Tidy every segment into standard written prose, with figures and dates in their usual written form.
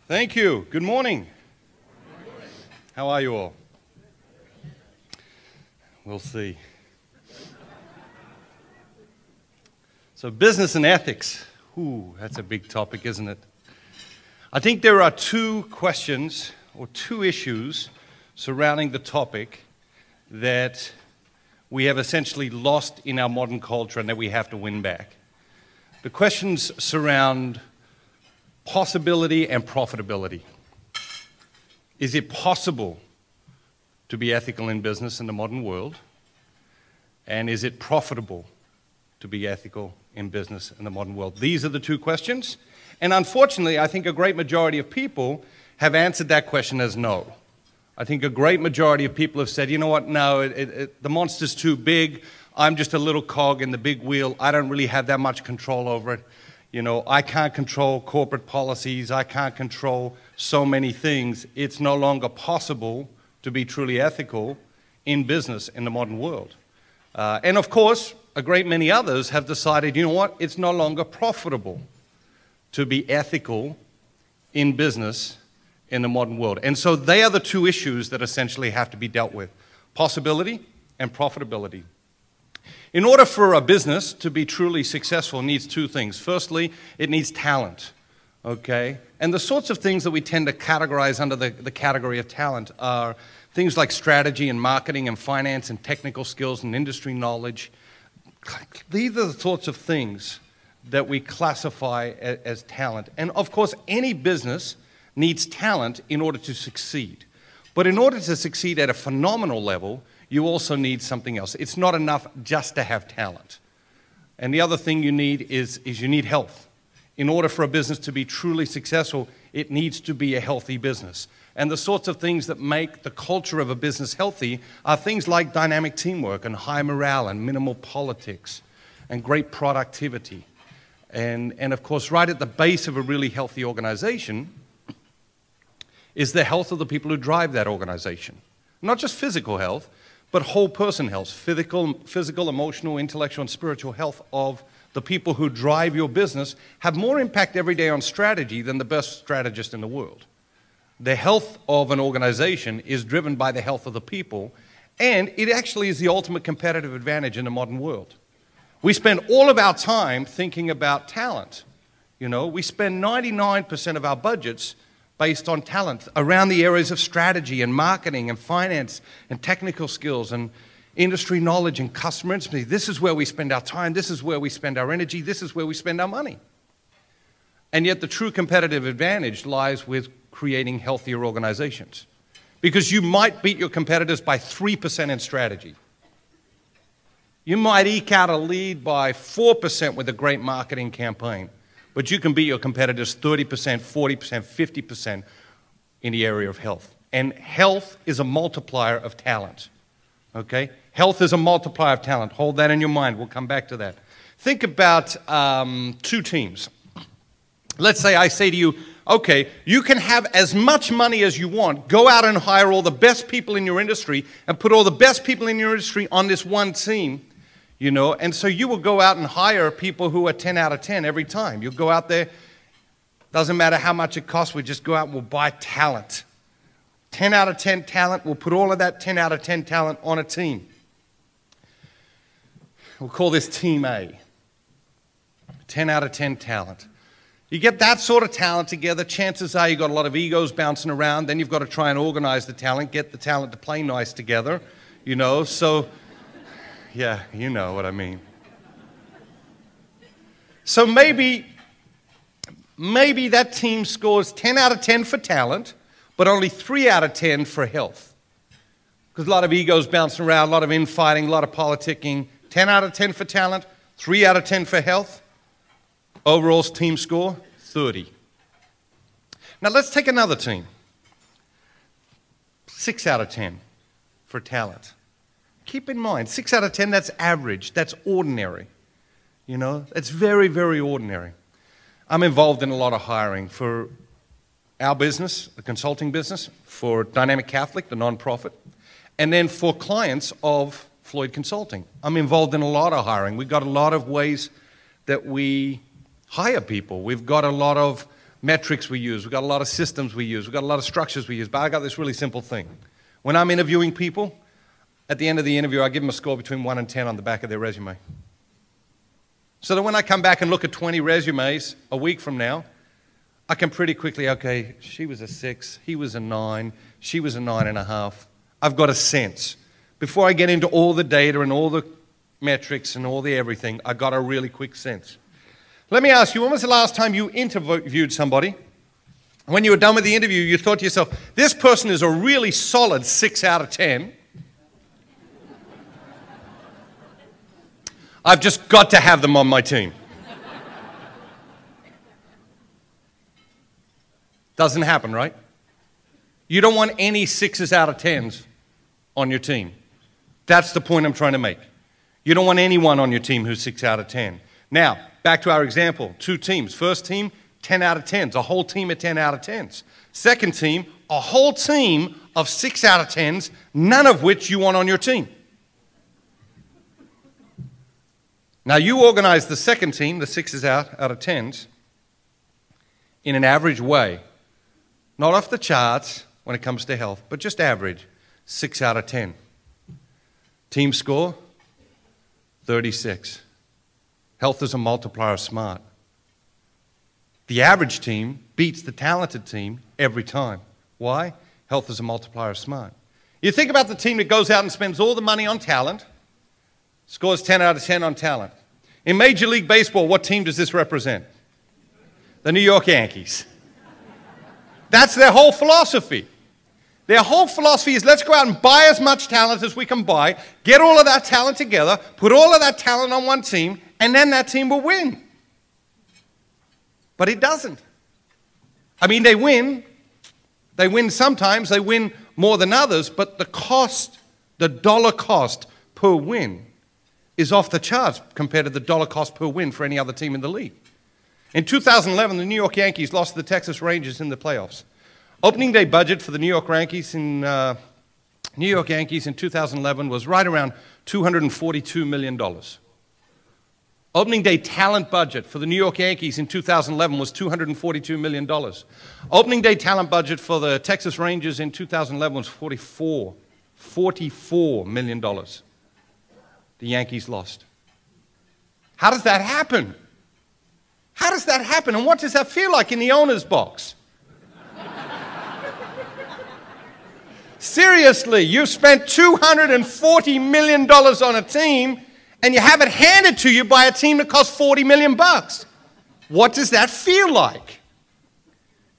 Thank you. Good morning. How are you all? We'll see. So business and ethics. Ooh, that's a big topic, isn't it? I think there are two questions or two issues surrounding the topic that we have essentially lost in our modern culture and that we have to win back. The questions surround possibility and profitability. Is it possible to be ethical in business in the modern world? And is it profitable to be ethical in business in the modern world? These are the two questions. And unfortunately, I think a great majority of people have answered that question as no. I think a great majority of people have said, you know what, no, the monster's too big. I'm just a little cog in the big wheel. I don't really have that much control over it. You know, I can't control corporate policies. I can't control so many things. It's no longer possible to be truly ethical in business in the modern world. And of course, a great many others have decided, you know what, it's no longer profitable to be ethical in business in the modern world. And so they are the two issues that essentially have to be dealt with: possibility and profitability. In order for a business to be truly successful, it needs two things. Firstly, it needs talent, okay? And the sorts of things that we tend to categorize under the category of talent are things like strategy and marketing and finance and technical skills and industry knowledge. These are the sorts of things that we classify as talent. And of course, any business needs talent in order to succeed. But in order to succeed at a phenomenal level, you also need something else. It's not enough just to have talent. And the other thing you need is you need health. In order for a business to be truly successful, it needs to be a healthy business. And the sorts of things that make the culture of a business healthy are things like dynamic teamwork and high morale and minimal politics and great productivity. And of course, right at the base of a really healthy organization is the health of the people who drive that organization. Not just physical health, but whole person health, physical, emotional, intellectual, and spiritual health of the people who drive your business have more impact every day on strategy than the best strategist in the world. The health of an organization is driven by the health of the people, and it actually is the ultimate competitive advantage in the modern world. We spend all of our time thinking about talent. You know, we spend 99% of our budgets based on talent around the areas of strategy and marketing and finance and technical skills and industry knowledge and customer intimacy. This is where we spend our time. This is where we spend our energy. This is where we spend our money. And yet the true competitive advantage lies with creating healthier organizations. Because you might beat your competitors by 3% in strategy. You might eke out a lead by 4% with a great marketing campaign. But you can beat your competitors 30%, 40%, 50% in the area of health. And health is a multiplier of talent. Okay? Health is a multiplier of talent. Hold that in your mind. We'll come back to that. Think about two teams. Let's say I say to you, okay, you can have as much money as you want. Go out and hire all the best people in your industry and put all the best people in your industry on this one team. You know, and so you will go out and hire people who are 10 out of 10 every time. You'll go out there, doesn't matter how much it costs, we just go out and we'll buy talent. 10 out of 10 talent, we'll put all of that 10 out of 10 talent on a team. We'll call this Team A. 10 out of 10 talent. You get that sort of talent together, chances are you've got a lot of egos bouncing around, then you've got to try and organize the talent, get the talent to play nice together, you know, so... Yeah, you know what I mean. So maybe that team scores 10 out of 10 for talent, but only 3 out of 10 for health. Because a lot of egos bouncing around, a lot of infighting, a lot of politicking. 10 out of 10 for talent, 3 out of 10 for health. Overall team score, 30. Now let's take another team. 6 out of 10 for talent. Keep in mind, 6 out of 10, that's average, that's ordinary. You know, it's very, very ordinary. I'm involved in a lot of hiring for our business, the consulting business, for Dynamic Catholic, the nonprofit, and then for clients of Floyd Consulting. I'm involved in a lot of hiring. We've got a lot of ways that we hire people. We've got a lot of metrics we use. We've got a lot of systems we use. We've got a lot of structures we use. But I got this really simple thing. When I'm interviewing people, at the end of the interview, I give them a score between 1 and 10 on the back of their resume. So that when I come back and look at 20 resumes a week from now, I can pretty quickly, okay, she was a 6, he was a 9, she was a 9.5. I've got a sense. Before I get into all the data and all the metrics and all the everything, I got a really quick sense. Let me ask you, when was the last time you interviewed somebody? When you were done with the interview, you thought to yourself, this person is a really solid 6 out of 10. I've just got to have them on my team. Doesn't happen, right? You don't want any 6s out of 10s on your team. That's the point I'm trying to make. You don't want anyone on your team who's 6 out of 10. Now, back to our example, 2 teams. First team, 10 out of 10s, a whole team of 10 out of 10s. Second team, a whole team of 6 out of 10s, none of which you want on your team. Now, you organize the second team, the 6s out of 10s, in an average way. Not off the charts when it comes to health, but just average, 6 out of 10. Team score, 36. Health is a multiplier of smart. The average team beats the talented team every time. Why? Health is a multiplier of smart. You think about the team that goes out and spends all the money on talent, scores 10 out of 10 on talent. In Major League Baseball, what team does this represent? The New York Yankees. That's their whole philosophy. Their whole philosophy is let's go out and buy as much talent as we can buy, get all of that talent together, put all of that talent on one team, and then that team will win. But it doesn't. I mean, they win. They win sometimes. They win more than others. But the cost, the dollar cost per win is off the charts compared to the dollar cost per win for any other team in the league. In 2011, the New York Yankees lost to the Texas Rangers in the playoffs. Opening day budget for the New York Yankees in 2011 was right around $242 million. Opening day talent budget for the New York Yankees in 2011 was $242 million. Opening day talent budget for the Texas Rangers in 2011 was $44 million. The Yankees lost. How does that happen? How does that happen? And what does that feel like in the owner's box? Seriously, you've spent $240 million on a team and you have it handed to you by a team that costs $40 million. What does that feel like?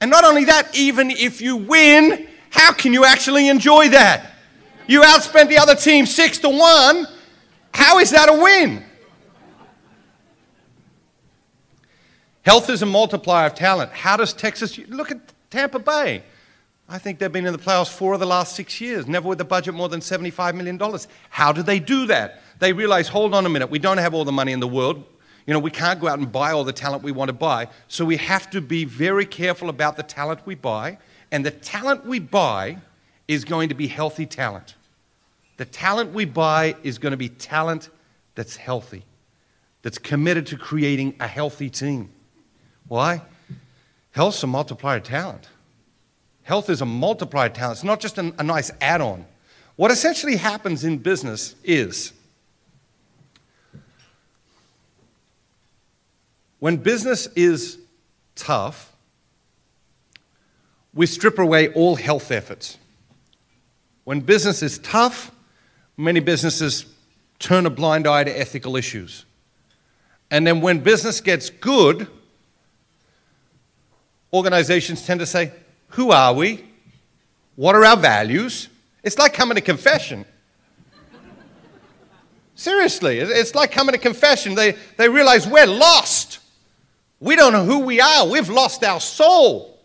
And not only that, even if you win, how can you actually enjoy that? You outspent the other team 6-1. How is that a win? Health is a multiplier of talent. How does Texas... Look at Tampa Bay. I think they've been in the playoffs 4 of the last 6 years, never with a budget more than $75 million. How do they do that? They realize, hold on a minute, we don't have all the money in the world. You know, we can't go out and buy all the talent we want to buy. So we have to be very careful about the talent we buy. And the talent we buy is going to be healthy talent. The talent we buy is going to be talent that's healthy, that's committed to creating a healthy team. Why? Health's a multiplier talent. Health is a multiplier talent. It's not just a nice add-on. What essentially happens in business is when business is tough, we strip away all health efforts. When business is tough, many businesses turn a blind eye to ethical issues. And then when business gets good, organizations tend to say, who are we? What are our values? It's like coming to confession. Seriously, it's like coming to confession. They realize we're lost. We don't know who we are. We've lost our soul.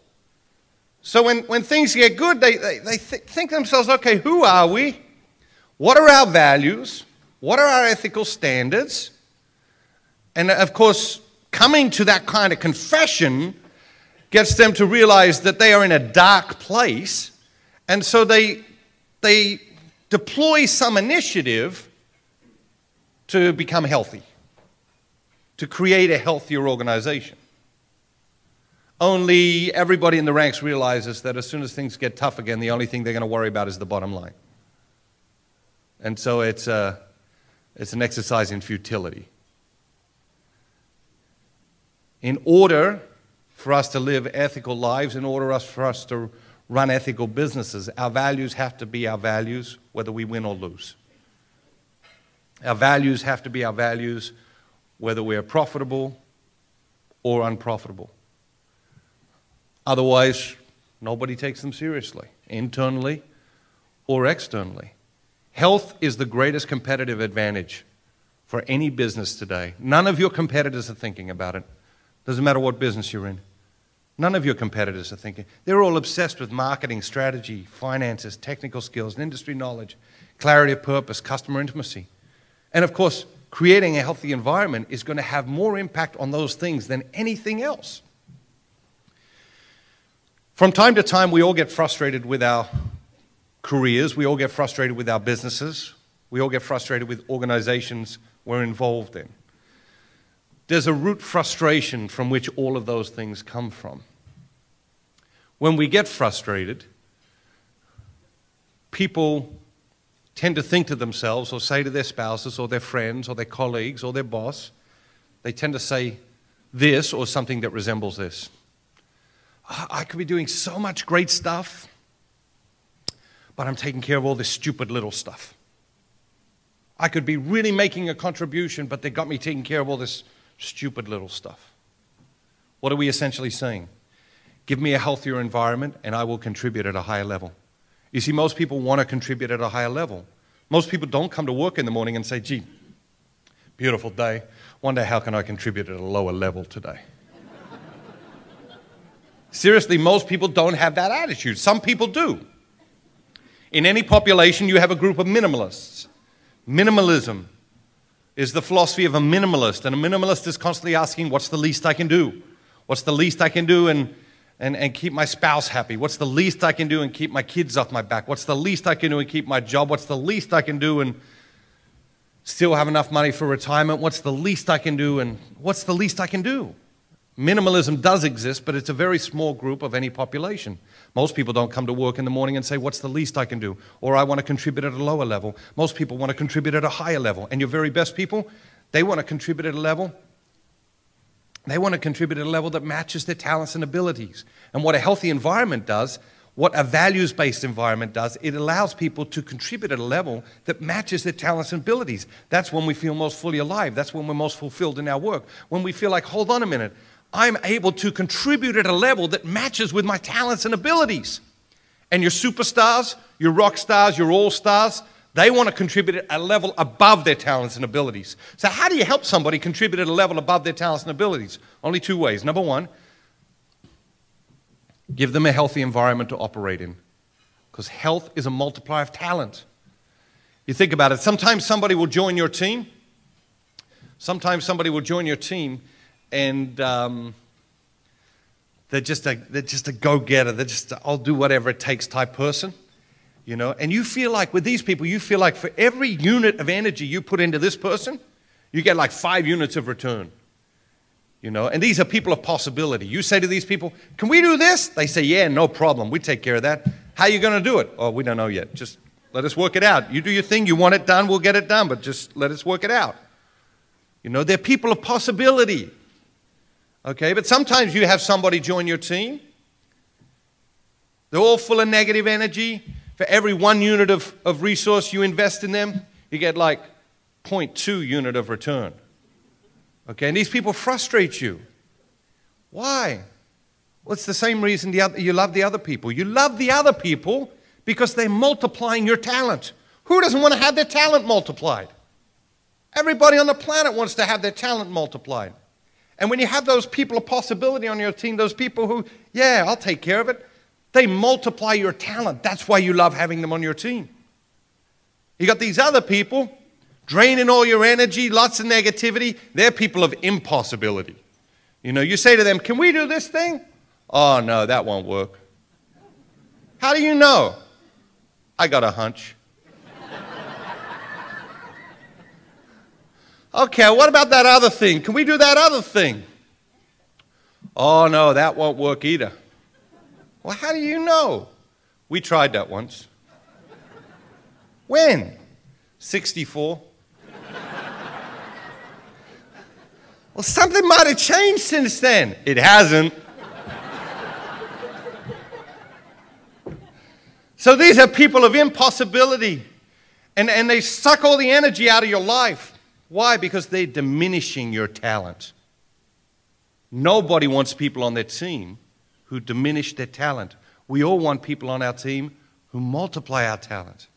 So when things get good, they think to themselves, okay, who are we? What are our values? What are our ethical standards? And of course, coming to that kind of confession gets them to realize that they are in a dark place, and so they deploy some initiative to become healthy, to create a healthier organization. Only everybody in the ranks realizes that as soon as things get tough again, the only thing they're going to worry about is the bottom line. And so it's an exercise in futility. In order for us to live ethical lives, in order for us to run ethical businesses, our values have to be our values, whether we win or lose. Our values have to be our values, whether we're profitable or unprofitable. Otherwise, nobody takes them seriously, internally or externally. Health is the greatest competitive advantage for any business today. None of your competitors are thinking about it. Doesn't matter what business you're in. None of your competitors are thinking. They're all obsessed with marketing, strategy, finances, technical skills, industry knowledge, clarity of purpose, customer intimacy. And of course, creating a healthy environment is going to have more impact on those things than anything else. From time to time, we all get frustrated with our careers. We all get frustrated with our businesses. We all get frustrated with organizations we're involved in. There's a root frustration from which all of those things come from. When we get frustrated, people tend to think to themselves or say to their spouses or their friends or their colleagues or their boss, they tend to say this or something that resembles this. I could be doing so much great stuff, but I'm taking care of all this stupid little stuff. I could be really making a contribution, but they got me taking care of all this stupid little stuff. What are we essentially saying? Give me a healthier environment and I will contribute at a higher level. You see, most people want to contribute at a higher level. Most people don't come to work in the morning and say, gee, beautiful day. Wonder how can I contribute at a lower level today? Seriously, most people don't have that attitude. Some people do. In any population, you have a group of minimalists. Minimalism is the philosophy of a minimalist. And a minimalist is constantly asking, what's the least I can do? What's the least I can do and keep my spouse happy? What's the least I can do and keep my kids off my back? What's the least I can do and keep my job? What's the least I can do and still have enough money for retirement? What's the least I can do and what's the least I can do? Minimalism does exist, but it's a very small group of any population. Most people don't come to work in the morning and say, what's the least I can do? Or I want to contribute at a lower level. Most people want to contribute at a higher level. And your very best people, they want to contribute at a level. They want to contribute at a level that matches their talents and abilities. And what a healthy environment does, what a values-based environment does, it allows people to contribute at a level that matches their talents and abilities. That's when we feel most fully alive. That's when we're most fulfilled in our work. When we feel like, hold on a minute, I'm able to contribute at a level that matches with my talents and abilities. And your superstars, your rock stars, your all-stars, they want to contribute at a level above their talents and abilities. So how do you help somebody contribute at a level above their talents and abilities? Only two ways. Number one, give them a healthy environment to operate in. Because health is a multiplier of talent. You think about it. Sometimes somebody will join your team. Sometimes somebody will join your team and they're just a go-getter. They're just a, I'll do whatever it takes type person, you know. And you feel like with these people, you feel like for every unit of energy you put into this person, you get like 5 units of return, you know. And these are people of possibility. You say to these people, "Can we do this?" They say, "Yeah, no problem. We take care of that." How are you going to do it? Oh, we don't know yet. Just let us work it out. You do your thing. You want it done, we'll get it done. But just let us work it out. You know, they're people of possibility. Okay, but sometimes you have somebody join your team. They're all full of negative energy. For every 1 unit of resource you invest in them, you get like 0.2 unit of return. Okay, and these people frustrate you. Why? Well, it's the same reason you love the other people. You love the other people because they're multiplying your talent. Who doesn't want to have their talent multiplied? Everybody on the planet wants to have their talent multiplied. And when you have those people of possibility on your team, those people who, yeah, I'll take care of it, they multiply your talent. That's why you love having them on your team. You got these other people draining all your energy, lots of negativity. They're people of impossibility. You know, you say to them, "Can we do this thing?" "Oh, no, that won't work." "How do you know?" "I got a hunch." "Okay, what about that other thing? Can we do that other thing?" Oh, no, that won't work either. Well, how do you know? We tried that once. When? 64. Well, something might have changed since then. It hasn't. So these are people of impossibility. And they suck all the energy out of your life. Why? Because they're diminishing your talent. Nobody wants people on their team who diminish their talent. We all want people on our team who multiply our talent.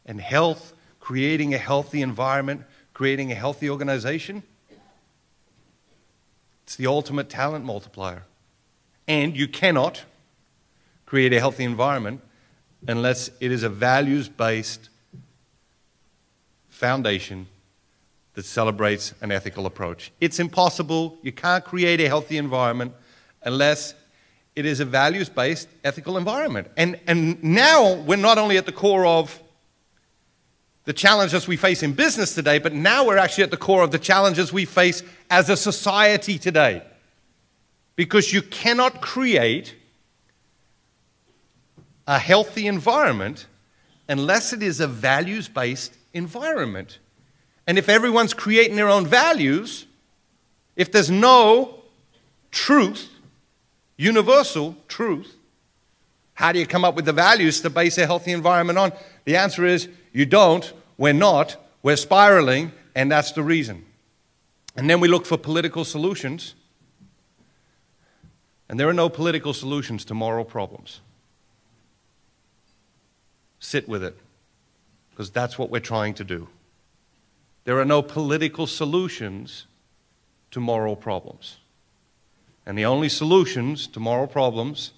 And health, creating a healthy environment, creating a healthy organization, it's the ultimate talent multiplier. And you cannot create a healthy environment unless it is a values-based foundation that celebrates an ethical approach. It's impossible. You can't create a healthy environment unless it is a values-based ethical environment. And now we're not only at the core of the challenges we face in business today, but now we're actually at the core of the challenges we face as a society today. Because you cannot create a healthy environment unless it is a values-based environment. And if everyone's creating their own values, if there's no truth, universal truth, how do you come up with the values to base a healthy environment on? The answer is you don't, we're not, we're spiraling, and that's the reason. And then we look for political solutions, and there are no political solutions to moral problems. Sit with it, because that's what we're trying to do. There are no political solutions to moral problems. And the only solutions to moral problems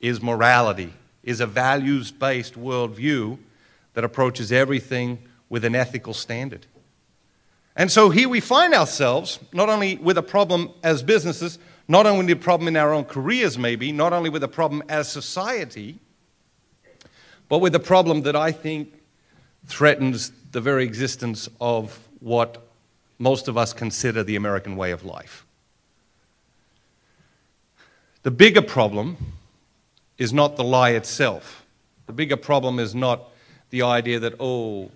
is morality, is a values-based worldview that approaches everything with an ethical standard. And so here we find ourselves not only with a problem as businesses, not only with a problem in our own careers maybe, not only with a problem as society, but with a problem that I think threatens the very existence of what most of us consider the American way of life. The bigger problem is not the lie itself. The bigger problem is not the idea that, oh,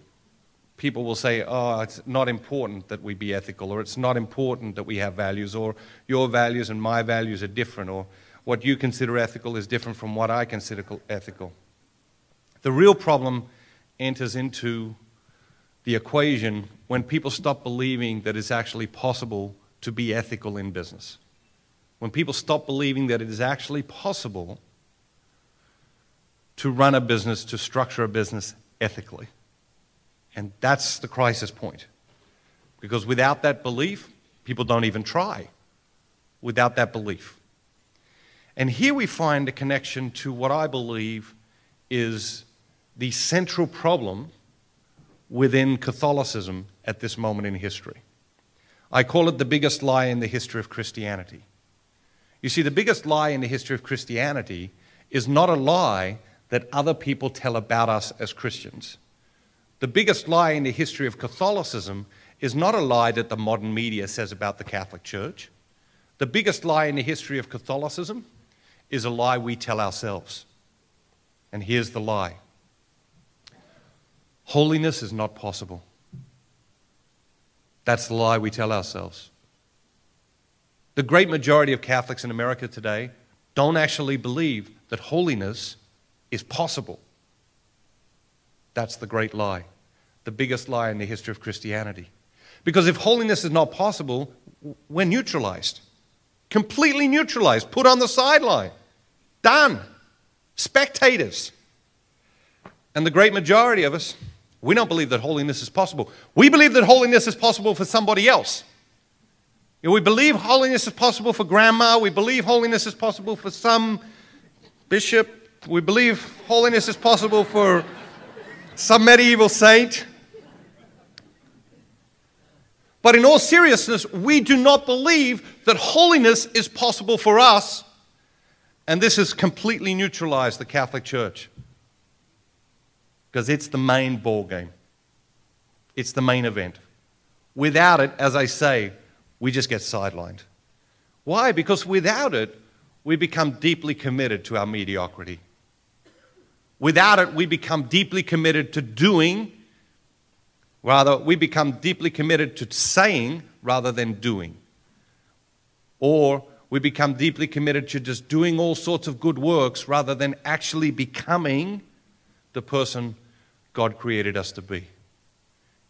people will say, oh, it's not important that we be ethical, or it's not important that we have values, or your values and my values are different, or what you consider ethical is different from what I consider ethical. The real problem enters into the equation when people stop believing that it's actually possible to be ethical in business. When people stop believing that it is actually possible to run a business, to structure a business ethically. And that's the crisis point. Because without that belief, people don't even try. Without that belief. And here we find a connection to what I believe is the central problem within Catholicism at this moment in history. I call it the biggest lie in the history of Christianity. You see, the biggest lie in the history of Christianity is not a lie that other people tell about us as Christians. The biggest lie in the history of Catholicism is not a lie that the modern media says about the Catholic Church. The biggest lie in the history of Catholicism is a lie we tell ourselves. And here's the lie. Holiness is not possible. That's the lie we tell ourselves. The great majority of Catholics in America today don't actually believe that holiness is possible. That's the great lie, the biggest lie in the history of Christianity. Because if holiness is not possible, we're neutralized, completely neutralized, put on the sideline, done, spectators. And the great majority of us, we don't believe that holiness is possible. We believe that holiness is possible for somebody else. We believe holiness is possible for grandma. We believe holiness is possible for some bishop. We believe holiness is possible for some medieval saint. But in all seriousness, we do not believe that holiness is possible for us. And this has completely neutralized the Catholic Church. Because it's the main ball game. It's the main event. Without it, as I say, we just get sidelined. Why? Because without it, we become deeply committed to our mediocrity. Without it, we become deeply committed to doing. Rather, we become deeply committed to saying rather than doing. Or we become deeply committed to just doing all sorts of good works rather than actually becoming the person God created us to be.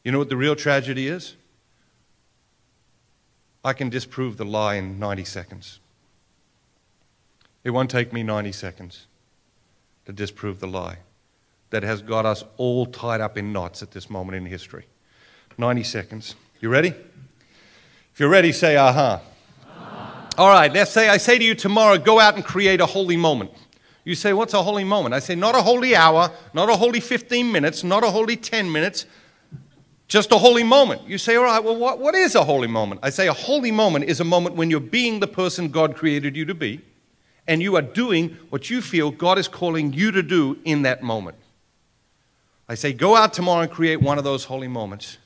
You know what the real tragedy is? I can disprove the lie in 90 seconds. It won't take me 90 seconds to disprove the lie that has got us all tied up in knots at this moment in history. 90 seconds. You ready? If you're ready, say aha. All right, let's say I say to you tomorrow, go out and create a holy moment. You say, what's a holy moment? I say, not a holy hour, not a holy 15 minutes, not a holy 10 minutes, just a holy moment. You say, all right, well, what is a holy moment? I say a holy moment is a moment when you're being the person God created you to be, and you are doing what you feel God is calling you to do in that moment. I say, go out tomorrow and create one of those holy moments.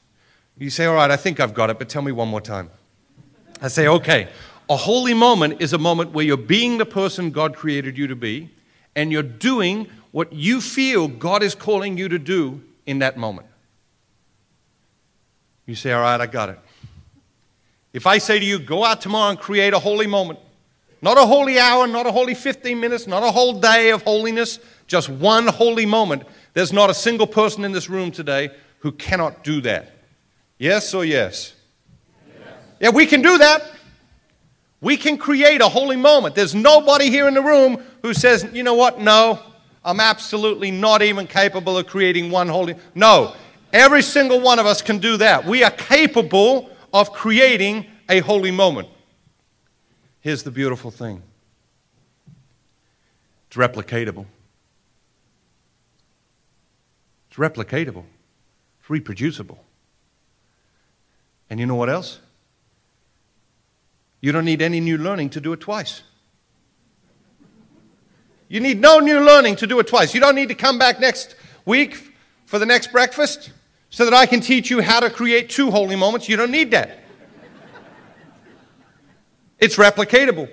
You say, all right, I think I've got it, but tell me one more time. I say, okay, a holy moment is a moment where you're being the person God created you to be, and you're doing what you feel God is calling you to do in that moment. You say, all right, I got it. If I say to you, go out tomorrow and create a holy moment, not a holy hour, not a holy 15 minutes, not a whole day of holiness, just one holy moment, there's not a single person in this room today who cannot do that. Yes or yes? Yes. Yeah, we can do that. We can create a holy moment. There's nobody here in the room who says, you know what, no, I'm absolutely not even capable of creating one holy. No, every single one of us can do that. We are capable of creating a holy moment. Here's the beautiful thing. It's replicatable. It's replicatable. It's reproducible. And you know what else? You don't need any new learning to do it twice. You need no new learning to do it twice. You don't need to come back next week for the next breakfast so that I can teach you how to create 2 holy moments. You don't need that. It's replicatable.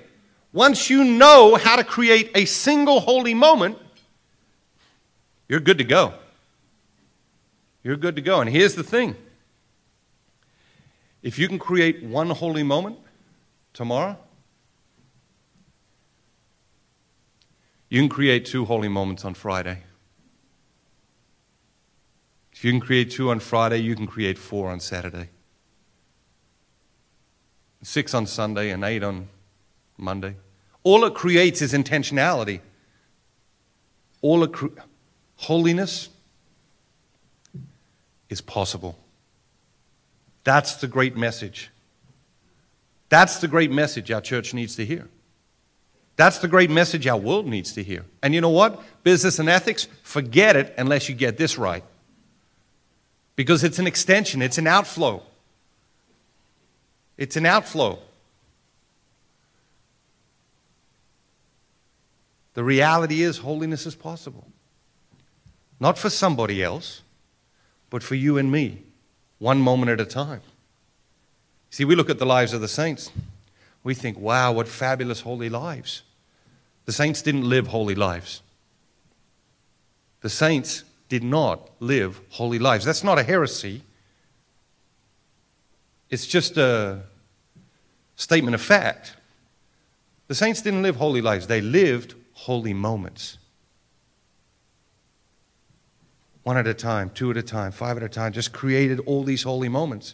Once you know how to create a single holy moment, you're good to go. You're good to go. And here's the thing. If you can create one holy moment tomorrow, you can create 2 holy moments on Friday. If you can create 2 on Friday, you can create 4 on Saturday. 6 on Sunday and 8 on Monday. All it creates is intentionality. Holiness is possible. That's the great message. That's the great message our church needs to hear. That's the great message our world needs to hear. And you know what? Business and ethics, forget it unless you get this right. Because it's an extension, it's an outflow. It's an outflow. The reality is holiness is possible. Not for somebody else, but for you and me, one moment at a time. See, we look at the lives of the saints. We think, wow, what fabulous holy lives. The saints didn't live holy lives. The saints did not live holy lives. That's not a heresy. It's just a statement of fact. The saints didn't live holy lives. They lived holy moments. 1 at a time, 2 at a time, 5 at a time, just created all these holy moments.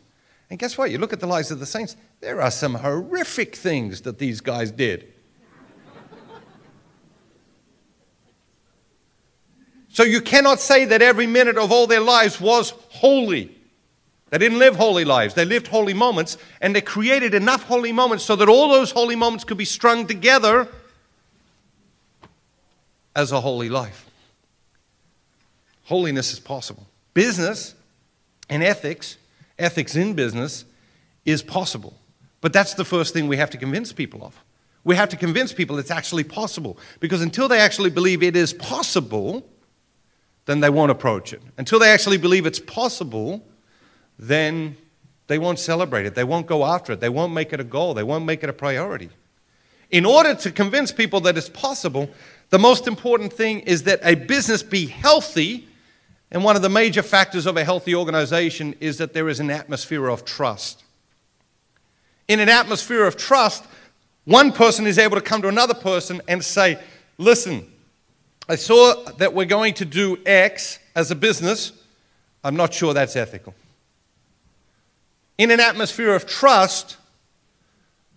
And guess what? You look at the lives of the saints, there are some horrific things that these guys did. So you cannot say that every minute of all their lives was holy. They didn't live holy lives. They lived holy moments, and they created enough holy moments so that all those holy moments could be strung together as a holy life. Holiness is possible. Business and ethics in business is possible. But that's the first thing we have to convince people of. We have to convince people it's actually possible. Because until they actually believe it is possible, then they won't approach it. Until they actually believe it's possible, then they won't celebrate it. They won't go after it. They won't make it a goal. They won't make it a priority. In order to convince people that it's possible, the most important thing is that a business be healthy, and one of the major factors of a healthy organization is that there is an atmosphere of trust. In an atmosphere of trust, one person is able to come to another person and say, listen, I saw that we're going to do X as a business. I'm not sure that's ethical. In an atmosphere of trust,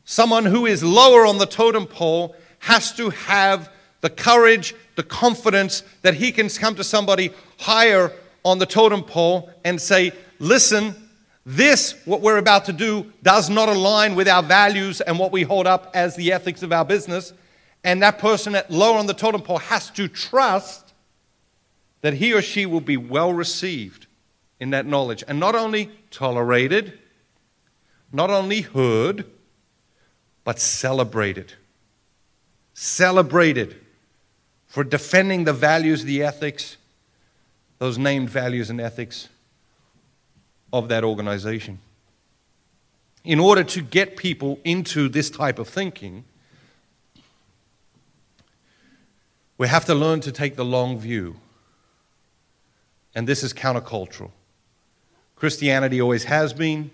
someone who is lower on the totem pole has to have the courage, the confidence that he can come to somebody higher on the totem pole and say, listen, what we're about to do does not align with our values and what we hold up as the ethics of our business. And that person at lower on the totem pole has to trust that he or she will be well received in that knowledge. And not only tolerated, not only heard, but celebrated. Celebrated for defending the values, the ethics, those named values and ethics of that organization. In order to get people into this type of thinking, we have to learn to take the long view. And this is countercultural. Christianity always has been.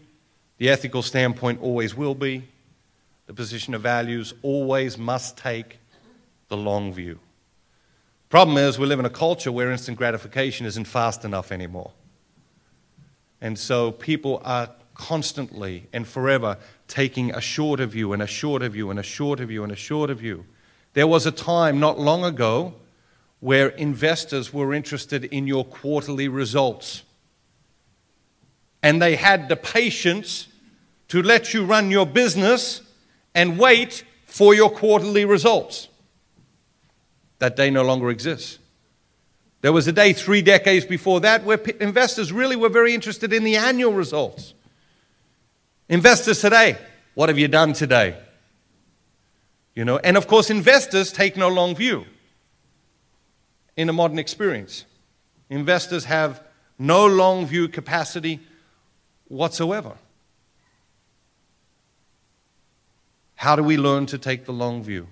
The ethical standpoint always will be. The position of values always must take the long view. Problem is, we live in a culture where instant gratification isn't fast enough anymore. And so people are constantly and forever taking a shorter view and a shorter view and a shorter view and a shorter view. There was a time not long ago where investors were interested in your quarterly results. And they had the patience to let you run your business and wait for your quarterly results. That day no longer exists. There was a day 3 decades before that where investors really were very interested in the annual results. Investors today, what have you done today? You know, and of course investors take no long view in a modern experience. Investors have no long view capacity whatsoever. How do we learn to take the long view?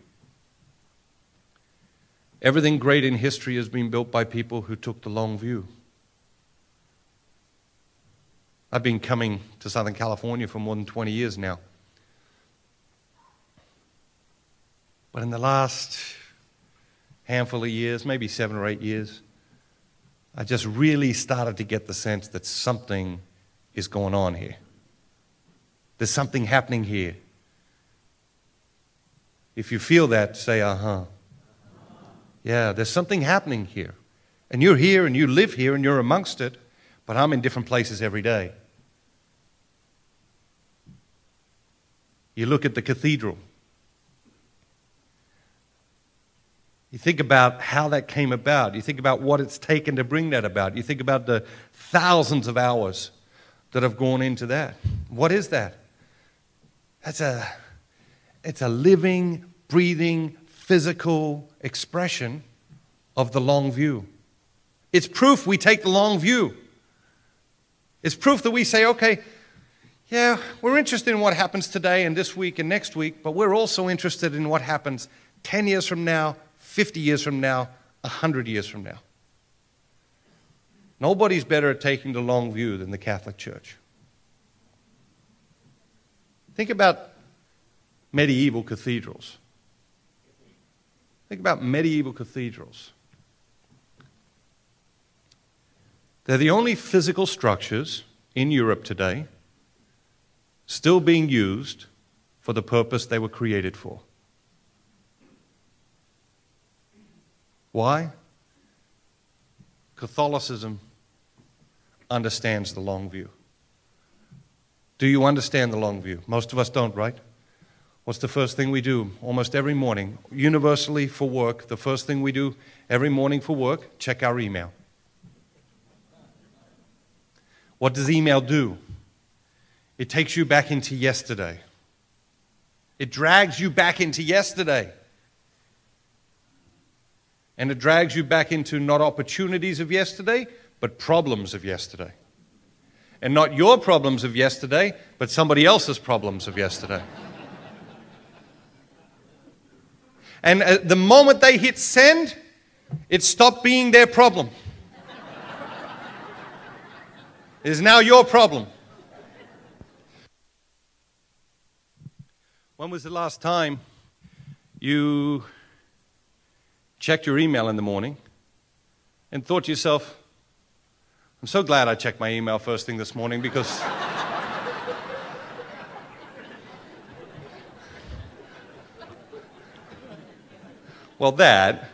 Everything great in history has been built by people who took the long view. I've been coming to Southern California for more than 20 years now. But in the last handful of years, maybe 7 or 8 years, I just really started to get the sense that something is going on here. There's something happening here. If you feel that, say, uh-huh. Yeah, there's something happening here. And you're here and you live here and you're amongst it, but I'm in different places every day. You look at the cathedral. You think about how that came about. You think about what it's taken to bring that about. You think about the thousands of hours that have gone into that. What is that? It's a living, breathing, physical expression of the long view. It's proof we take the long view. It's proof that we say, okay, yeah, we're interested in what happens today and this week and next week, but we're also interested in what happens 10 years from now, 50 years from now, 100 years from now. Nobody's better at taking the long view than the Catholic Church. Think about medieval cathedrals. Think about medieval cathedrals. They're the only physical structures in Europe today still being used for the purpose they were created for. Why? Catholicism understands the long view. Do you understand the long view? Most of us don't, right? What's the first thing we do almost every morning? Universally for work, the first thing we do every morning for work, check our email. What does email do? It takes you back into yesterday. It drags you back into yesterday. And it drags you back into not opportunities of yesterday, but problems of yesterday. And not your problems of yesterday, but somebody else's problems of yesterday. And the moment they hit send, it stopped being their problem. It is now your problem. When was the last time you checked your email in the morning and thought to yourself, I'm so glad I checked my email first thing this morning because well, that,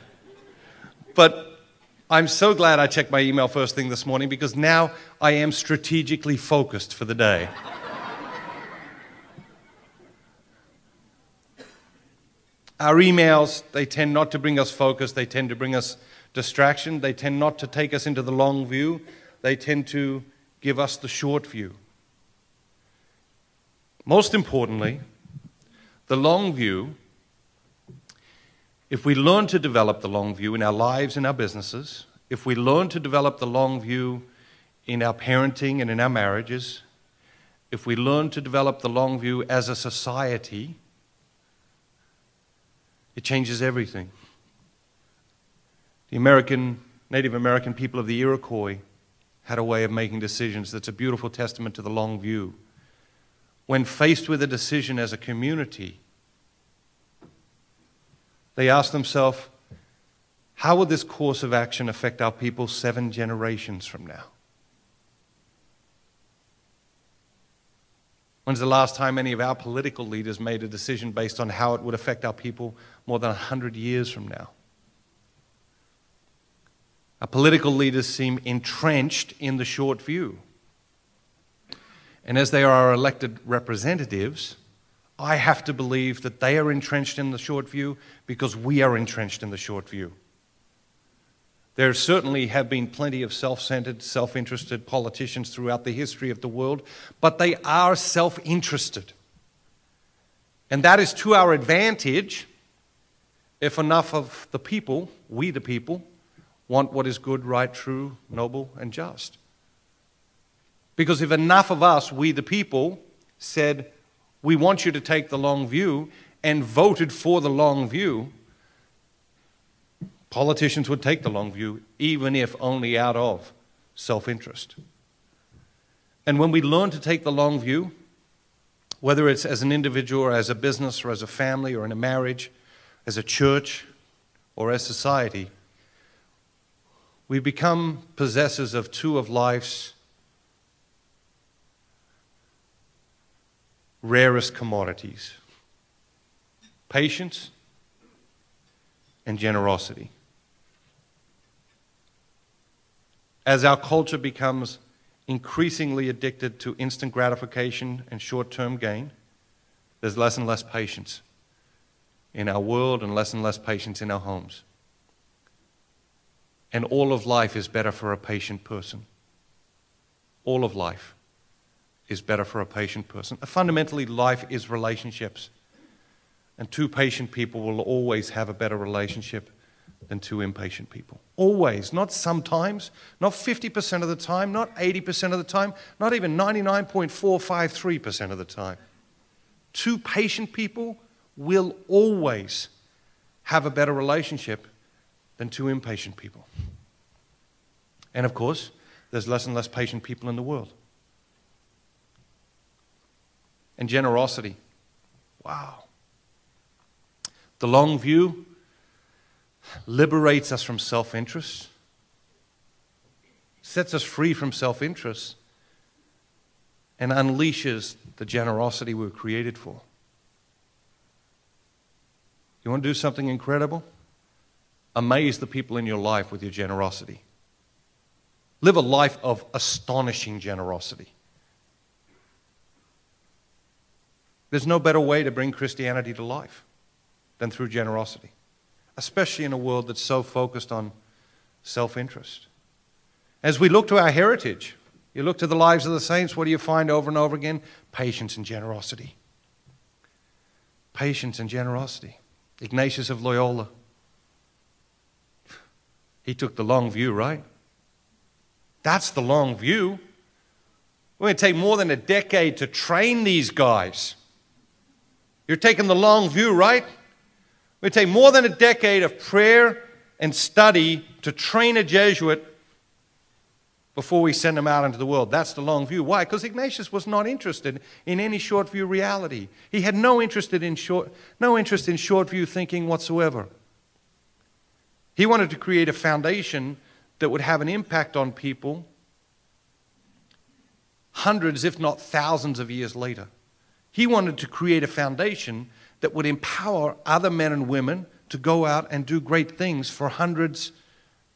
but I'm so glad I checked my email first thing this morning because now I am strategically focused for the day. Our emails, they tend not to bring us focus, they tend to bring us distraction, they tend not to take us into the long view, they tend to give us the short view. Most importantly, the long view, if we learn to develop the long view in our lives and our businesses, if we learn to develop the long view in our parenting and in our marriages, if we learn to develop the long view as a society, it changes everything. The Native American people of the Iroquois had a way of making decisions that's a beautiful testament to the long view. When faced with a decision as a community, they asked themselves, how will this course of action affect our people 7 generations from now? When's the last time any of our political leaders made a decision based on how it would affect our people more than 100 years from now? Our political leaders seem entrenched in the short view. And as they are our elected representatives, I have to believe that they are entrenched in the short view because we are entrenched in the short view. There certainly have been plenty of self-centered, self-interested politicians throughout the history of the world, but they are self-interested. And that is to our advantage if enough of the people, we the people, want what is good, right, true, noble, and just. Because if enough of us, we the people, said, we want you to take the long view, and voted for the long view, politicians would take the long view, even if only out of self-interest. And when we learn to take the long view, whether it's as an individual or as a business or as a family or in a marriage, as a church or as society, we become possessors of 2 of life's rarest commodities: patience and generosity. As our culture becomes increasingly addicted to instant gratification and short-term gain, there's less and less patience in our world and less patience in our homes. And all of life is better for a patient person. All of life is better for a patient person. Fundamentally, life is relationships. And 2 patient people will always have a better relationship than 2 impatient people. Always. Not sometimes, not 50% of the time, not 80% of the time, not even 99.453% of the time. 2 patient people will always have a better relationship than 2 impatient people. And of course, there's less and less patient people in the world. And generosity. Wow. The long view liberates us from self-interest, sets us free from self-interest, and unleashes the generosity we were created for. You want to do something incredible? Amaze the people in your life with your generosity. Live a life of astonishing generosity. There's no better way to bring Christianity to life than through generosity, especially in a world that's so focused on self-interest. As we look to our heritage, you look to the lives of the saints, what do you find over and over again? Patience and generosity. Patience and generosity. Ignatius of Loyola. He took the long view, right? That's the long view. We're going to take more than a decade to train these guys. You're taking the long view, right? It would take more than a decade of prayer and study to train a Jesuit before we send them out into the world. That's the long view. Why? Because Ignatius was not interested in any short view reality. He had no interest in short view thinking whatsoever. He wanted to create a foundation that would have an impact on people hundreds, if not thousands of years later. He wanted to create a foundation that would empower other men and women to go out and do great things for hundreds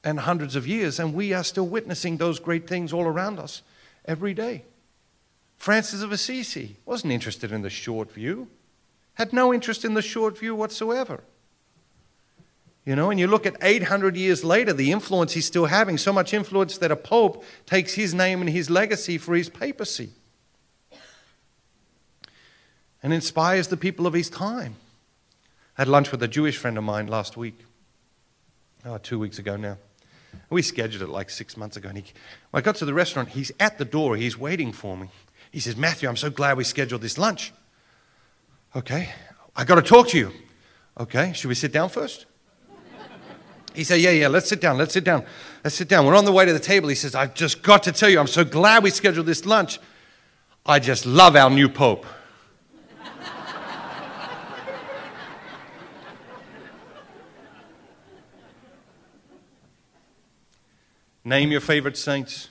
and hundreds of years, and we are still witnessing those great things all around us every day. Francis of Assisi wasn't interested in the short view, had no interest in the short view whatsoever. You know, and you look at 800 years later, the influence he's still having, so much influence that a pope takes his name and his legacy for his papacy and inspires the people of his time. I had lunch with a Jewish friend of mine last week, 2 weeks ago now. We scheduled it like 6 months ago. And when I got to the restaurant, he's at the door. He's waiting for me. He says, Matthew, I'm so glad we scheduled this lunch. Okay. I got to talk to you. Okay. Should we sit down first? He said, yeah, let's sit down. Let's sit down. We're on the way to the table. He says, I've just got to tell you, I'm so glad we scheduled this lunch. I just love our new pope. Name your favorite saints.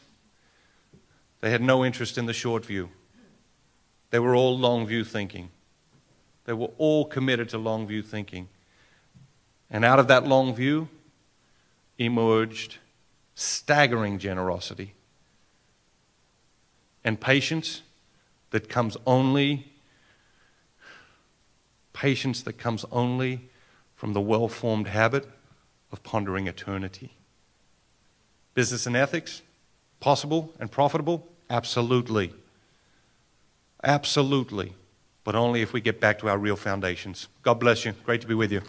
They had no interest in the short view. They were all long view thinking. They were all committed to long view thinking. And out of that long view emerged staggering generosity and patience that comes only from the well-formed habit of pondering eternity. Business and ethics, possible and profitable? Absolutely. Absolutely. But only if we get back to our real foundations. God bless you. Great to be with you.